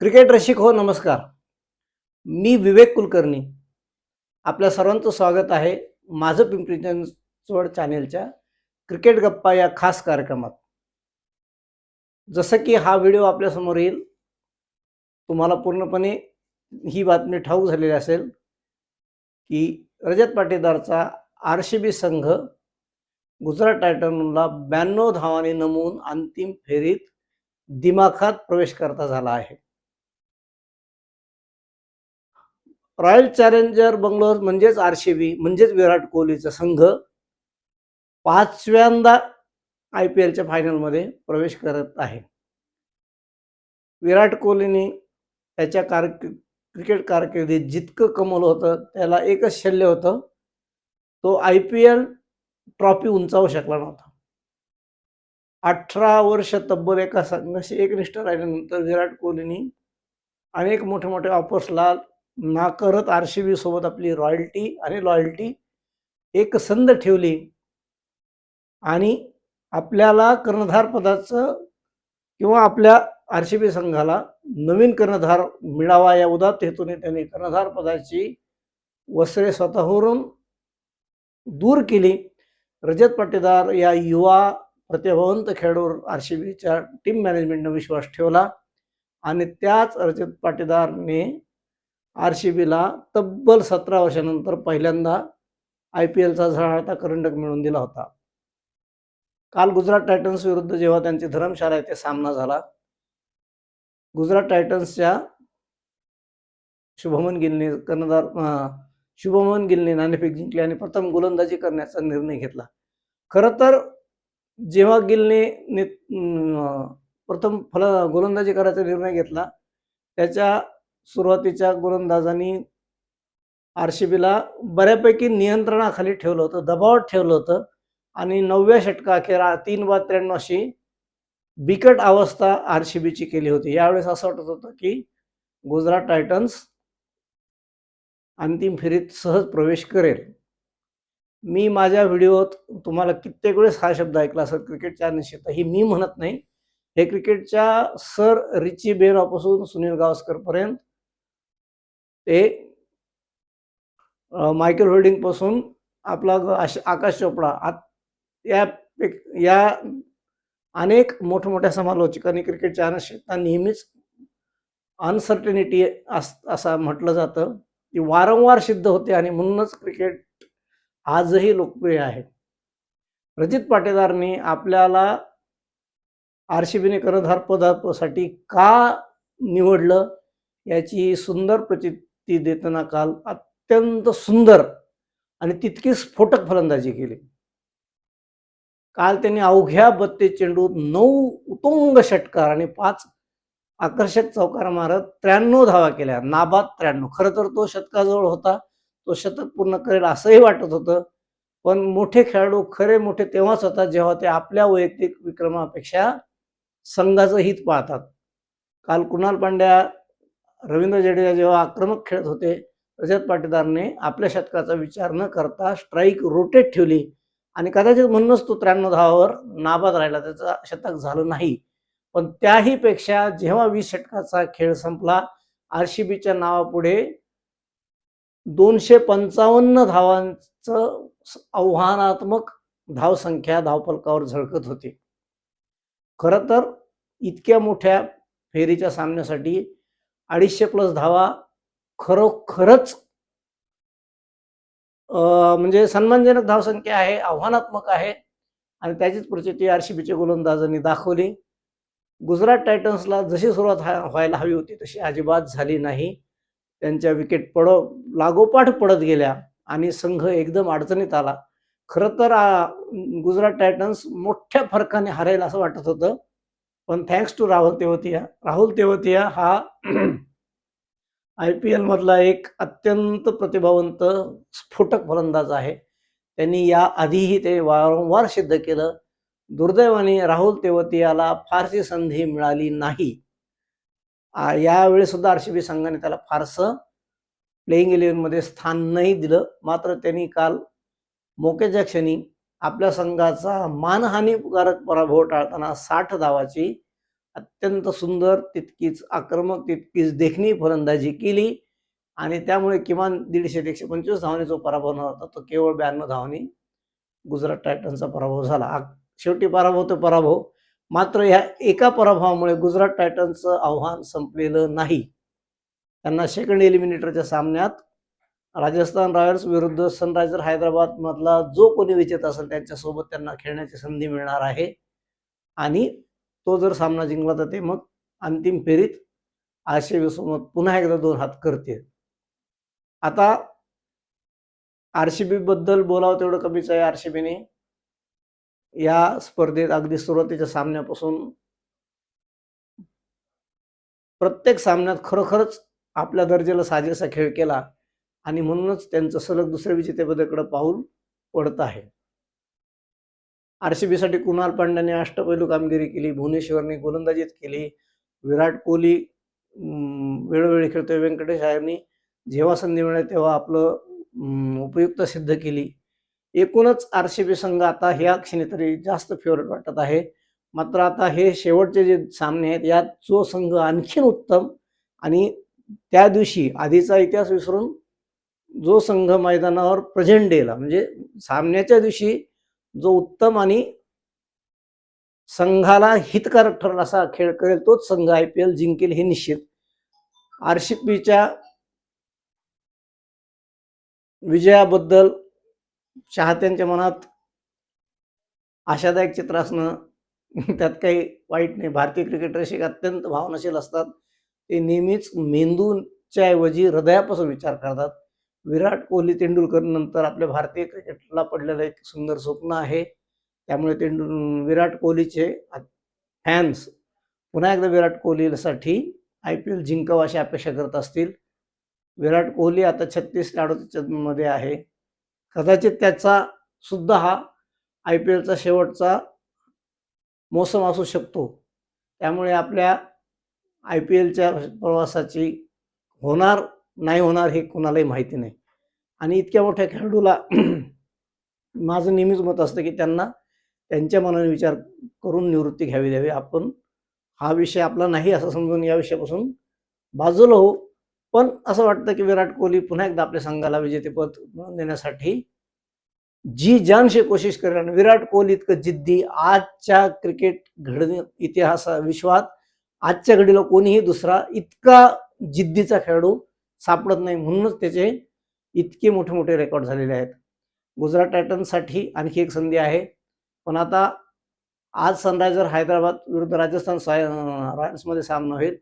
Cricket रसिक हो नमस्कार. मी विवेक कुलकर्णी. आपल्या सर्वांचं स्वागत आहे माझं पिंपरी चिंचवड चॅनेलच्या क्रिकेट गप्पा या खास कार्यक्रमात. जसं की हा व्हिडिओ आपल्यासमोर येईल, तुम्हाला पूर्णपणे ही बातमी ठाऊक झालेली असेल की रजत पाटीदारचा आरसीबी संघ गुजरात टायटन्सला 92 धावांनी नमवून अंतिम फेरीत दिमाखात प्रवेश करता झाला आहे. रॉयल चॅलेंजर बंगलोर म्हणजेच आरसीबी म्हणजेच विराट कोहलीचा संघ पाचव्यांदा IPLच्या फायनलमध्ये प्रवेश करत आहे. विराट कोहलीने त्याच्या क्रिकेट कारकिर्दीत जितकं कमवलं होतं त्याला एकच शल्य होतं, तो IPL ट्रॉफी उंचावू शकला नव्हता. 18 वर्ष तब्बल एका संघाशी एकनिष्ठ राहिल्यानंतर विराट कोहलीने अनेक मोठे मोठे ऑफर्सला नाकारत आरसीबी सोबत आपली रॉयल्टी आणि लॉयल्टी एकसंध ठेवली आणि आपल्याला कर्णधार पदाचं किंवा आपल्या आरसीबी संघाला नवीन कर्णधार मिळावा या उदात्त हेतूने त्यांनी कर्णधार पदाची वस्त्रे स्वतःवरून दूर केली. रजत पाटीदार या युवा प्रतिभावंत खेळाडूवर आरसीबीच्या टीम मॅनेजमेंटने विश्वास ठेवला आणि त्याच रजत पाटीदारने आरसीबीला तब्बल 17 वर्षानंतर पहिल्यांदा IPLचा झळाळता करंडक मिळवून दिला होता. काल गुजरात टायटन्स विरुद्ध जेव्हा त्यांची धर्मशाला येथे सामना झाला, गुजरात टायटन्सच्या शुभमन गिलने नाणेफेक जिंकली आणि प्रथम गोलंदाजी करण्याचा निर्णय घेतला. खरं तर जेव्हा गिलने प्रथम गोलंदाजी करायचा निर्णय घेतला, त्याच्या सुरुवातीच्या गोलंदाजांनी आरसीबीला बऱ्यापैकी नियंत्रणाखाली ठेवलं होतं, दबावात ठेवलं होतं आणि 9व्या षटकाअखेर 3 बाद 93 अशी बिकट अवस्था आरसीबीची केली होती. यावेळेस असं वाटत होतं की गुजरात टायटन्स अंतिम फेरीत सहज प्रवेश करेल. मी माझ्या व्हिडिओत तुम्हाला कित्येक वेळेस हा शब्द ऐकला असेल क्रिकेटच्या निश्चित. ही मी म्हणत नाही, हे क्रिकेटच्या सर रिची बेनॉपासून सुनील गावस्करपर्यंत ते मायकेल होल्डिंग पासून आपला आकाश चोपडा या अनेक मोठमोठ्या समालोचकांनी क्रिकेटच्या अनिश्चितता नेहमीच अनसर्टेनिटी असं म्हटलं जातं, ती वारंवार सिद्ध होते आणि म्हणूनच क्रिकेट आजही लोकप्रिय आहे. रजत पाटीदारने आपल्याला आरसीबीने कर्णधार पदासाठी का निवडलं याची सुंदर प्रचिती देताना काल अत्यंत सुंदर आणि तितकी स्फोटक फलंदाजी केली. काल त्यांनी अवघ्या 32 चेंडूत 9 उत्तुंग षटकार आणि 5 आकर्षक चौकार मारत 93 धावा केल्या. नाबाद 93. खरं तर तो शतकाजवळ होता, तो शतक पूर्ण करेल असंही वाटत होतं. पण मोठे खेळाडू खरे मोठे तेव्हाच होतात जेव्हा ते आपल्या वैयक्तिक विक्रमापेक्षा संघाचं हित पाहतात. काल कुणाल पांड्या, रवींद्र जडेजा जेव्हा आक्रमक खेळत होते, रजत पाटीदारने आपल्या शतकाचा विचार न करता स्ट्राईक रोटेट ठेवली आणि कदाचित म्हणूनच तो 93 धावावर नाबाद राहिला, त्याचं शतक झालं नाही. पण त्याही पेक्षा जेव्हा 20 षटकाचा खेळ संपला, आरसीबीच्या नावापुढे 255 धावांचं आव्हानात्मक धावसंख्या धावफलकावर झळकत होती. खरं तर इतक्या मोठ्या फेरीच्या सामन्यासाठी 250+ धावा खरोखरच म्हणजे सन्मानजनक धावसंख्या आहे, आव्हानात्मक आहे आणि त्याचीच प्रचिती आरसीबीच्या गोलंदाजांनी दाखवली. गुजरात टायटन्सला जशी सुरुवात व्हायला हवी होती तशी अजिबात झाली नाही. त्यांच्या विकेट लागोपाठ पडत गेल्या आणि संघ एकदम अडचणीत आला. खरं तर गुजरात टायटन्स मोठ्या फरकाने हरेल असं वाटत होतं, पण थँक्स टू राहुल तेवतिया हा IPL मधला एक अत्यंत प्रतिभावंत स्फोटक फलंदाज आहे. त्यांनी या आधीही ते वारंवार सिद्ध केलं. दुर्दैवाने राहुल तेवतियाला फारशी संधी मिळाली नाही. यावेळी सुद्धा आरसीबी संघाने त्याला फारसं प्लेइंग 11मध्ये स्थान नाही दिलं. मात्र त्यांनी काल मोक्याच्या क्षणी आपल्या संघाचा मानहानीकारक पराभव टाळताना 60 धावाची अत्यंत सुंदर, तितकीच आक्रमक, तितकीच देखणी फलंदाजी केली आणि त्यामुळे किमान 150 ते 125 धावांनी जो पराभव होता तो केवळ 92 धावांनी गुजरात टायटन्सचा पराभव झाला. शेवटी पराभव तो पराभव. मात्र ह्या एका पराभवामुळे गुजरात टायटन्सचं आव्हान संपलेलं नाही. त्यांना सेकंड एलिमिनेटरच्या सामन्यात राजस्थान रॉयल्स विरुद्ध सनरायझर हैदराबाद मधला जो कोणी विजेता असेल त्यांच्यासोबत त्यांना खेळण्याची संधी मिळणार आहे आणि तो जर सामना जिंकला तर ते मग अंतिम फेरीत आरसीबी सोबत पुन्हा एकदा 2 हात करतील. आता आरसीबी बद्दल बोलावं तेवढं कमीच आहे. आरसीबीने या स्पर्धेत अगदी सुरुवातीच्या सामन्यापासून प्रत्येक सामन्यात खरोखरच आपल्या दर्जाला साजेसा खेळ केला आणि म्हणूनच त्यांचं सलग दुसऱ्या विजेतेपदाकडे पाऊल पडत आहे. आरसीबीसाठी कुणाल पांड्याने अष्टपैलू कामगिरी केली, भुवनेश्वरने गोलंदाजीत केली, विराट कोहली वेळोवेळी खेळतोय, व्यंकटेश अय्यरनी जेव्हा संधी मिळेल तेव्हा आपलं उपयुक्त सिद्ध केली. एकूणच आरसीबी संघ आता ह्या क्षणी तरी जास्त फेवरेट वाटत आहे. मात्र आता हे शेवटचे जे सामने आहेत यात जो संघ आणखीन उत्तम आणि त्या दिवशी आधीचा इतिहास विसरून जो संघ मैदानावर प्रेझेंट डेला म्हणजे सामन्याच्या दिवशी जो उत्तम आणि संघाला हितकारक ठरेल असा खेळ करेल तोच संघ IPL जिंकेल हे निश्चित. आरसीबीच्या विजयाबद्दल चाहत्यांच्या मनात आशादायक चित्र असणं त्यात काही वाईट नाही. भारतीय क्रिकेटर्स एक अत्यंत भावनाशील असतात. ते नेहमीच मेंदूच्या ऐवजी हृदयापासून विचार करतात. विराट कोहली तेंडुलकर नंतर आपल्या भारतीय क्रिकेटला पडलेलं एक सुंदर स्वप्न आहे. त्यामुळे विराट कोहलीचे फॅन्स पुन्हा एकदा विराट कोहलीसाठी IPL जिंकावं अशी अपेक्षा करत असतील. विराट कोहली आता 36 ते 38 मध्ये आहे. कदाचित त्याचा सुद्धा हा IPLचा शेवटचा मोसम असू शकतो. त्यामुळे आपल्या IPLच्या प्रवासाची होणार नाही होणार हे कुणालाही माहिती नाही. आणि इतक्या मोठ्या खेळाडूला माझं नेहमीच मत असतं की त्यांना त्यांच्या मनाने विचार करून निवृत्ती घ्यावी द्यावी. आपण हा विषय आपला नाही असं समजून या विषयापासून बाजूला होऊ. पण असं वाटतं की विराट कोहली पुन्हा एकदा आपल्या संघाला विजेतेपद मिळवून देण्यासाठी जी जानशी कोशिश करेल. आणि विराट कोहली इतकं जिद्दी आजच्या क्रिकेट विश्वात आजच्या घडीला कोणीही दुसरा इतका जिद्दीचा खेळाडू सापडत नाही. म्हणूनच त्याचे इतके मोठे मोठे रेकॉर्ड झालेले आहेत. गुजरात टायटन्ससाठी आणखी एक संधी आहे. पण आता आज सनरायझर हैदराबाद विरुद्ध राजस्थान रॉयल्समध्ये सामना होईल,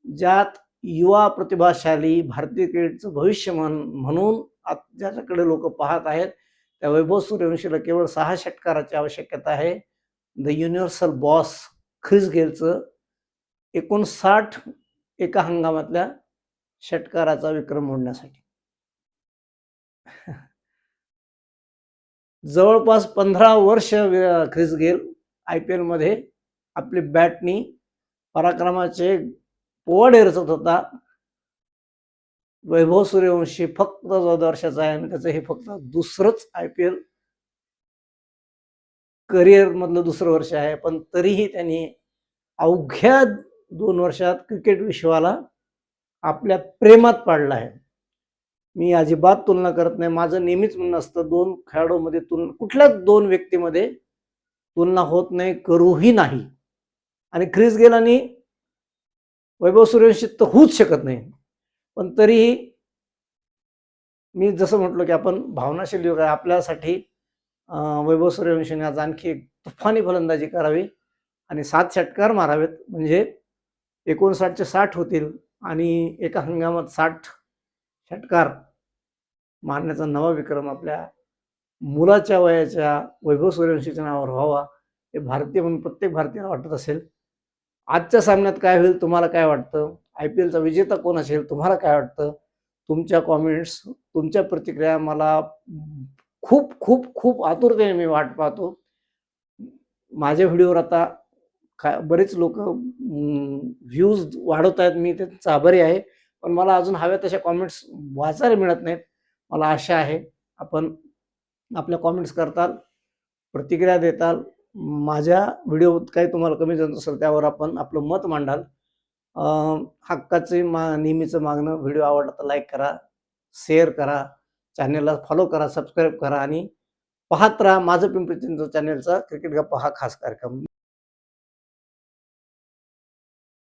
ज्यात युवा प्रतिभाशाली भारतीय क्रिकेटचं भविष्य म्हणून ज्याच्याकडे लोक पाहत आहेत त्या वैभव सूर्यवंशीला केवळ 6 षटकाराची आवश्यकता आहे. द युनिव्हर्सल बॉस ख्रिस गेलचं 59 एका हंगामातल्या षटकाराचा विक्रम मोडण्यासाठी. जवळपास 15 वर्ष ख्रिस गेल IPL मध्ये आपली बॅटनी पराक्रमाचे पोवाडे रचत होता. वैभव सूर्यवंशी फक्त 14 वर्षाचा आहे आणि त्याचं हे फक्त दुसरंच IPL करिअर मधलं दुसरं वर्ष आहे. पण तरीही त्यांनी अवघ्या 2 वर्षात क्रिकेट विश्वाला आपल्या प्रेमात पाडलं आहे. मी अजिबात तुलना करत नाही. माझं नेहमीच म्हणणं असतं 2 खेळाडूंमध्ये कुठल्याच 2 व्यक्तीमध्ये तुलना होत नाही, करूही नाही. आणि ख्रिस गेल आणि वैभव सूर्यवंशी तर होऊच शकत नाही. पण तरीही मी जसं म्हटलो की आपण भावनाशील युग आहे. आपल्यासाठी वैभव सूर्यवंशीने आज आणखी एक तुफानी फलंदाजी करावी आणि 7 षटकार मारावेत. म्हणजे 59चे 60 होतील आणि एका हंगामात 60 षटकार मारण्याचा नवा विक्रम आपल्या मुलाच्या वयाच्या वैभव सूर्यवंशीच्या नावावर व्हावा हे भारतीय म्हणून प्रत्येक भारतीयाला वाटत असेल. आजच्या सामन्यात काय होईल, तुम्हाला काय वाटतं? IPLचा विजेता कोण असेल, तुम्हाला काय वाटतं? तुमच्या कॉमेंट्स, तुमच्या प्रतिक्रिया मला खूप खूप खूप आतुरतेने मी वाट पाहतो. माझ्या व्हिडिओवर आता बरेच लोक व्ह्यूज वाढवत आहेत, मी त्यांचा आभारी आहे. पण मला अजून हव्या तशा कॉमेंट्स वाचायला मिळत नाहीत. मला आशा आहे आपण आपल्या कॉमेंट्स करताल, प्रतिक्रिया देताल, माझ्या व्हिडिओत काही तुम्हाला कमी जात असेल त्यावर आपण आपलं मत मांडाल. हक्काचे नेहमीचं मागणं, व्हिडिओ आवडला तर लाईक करा, शेअर करा, चॅनेलला फॉलो करा, सबस्क्राईब करा आणि पाहत राहा माझं पिंपरी चिंचवड चॅनेलचा क्रिकेट गप्पा हा खास कार्यक्रम.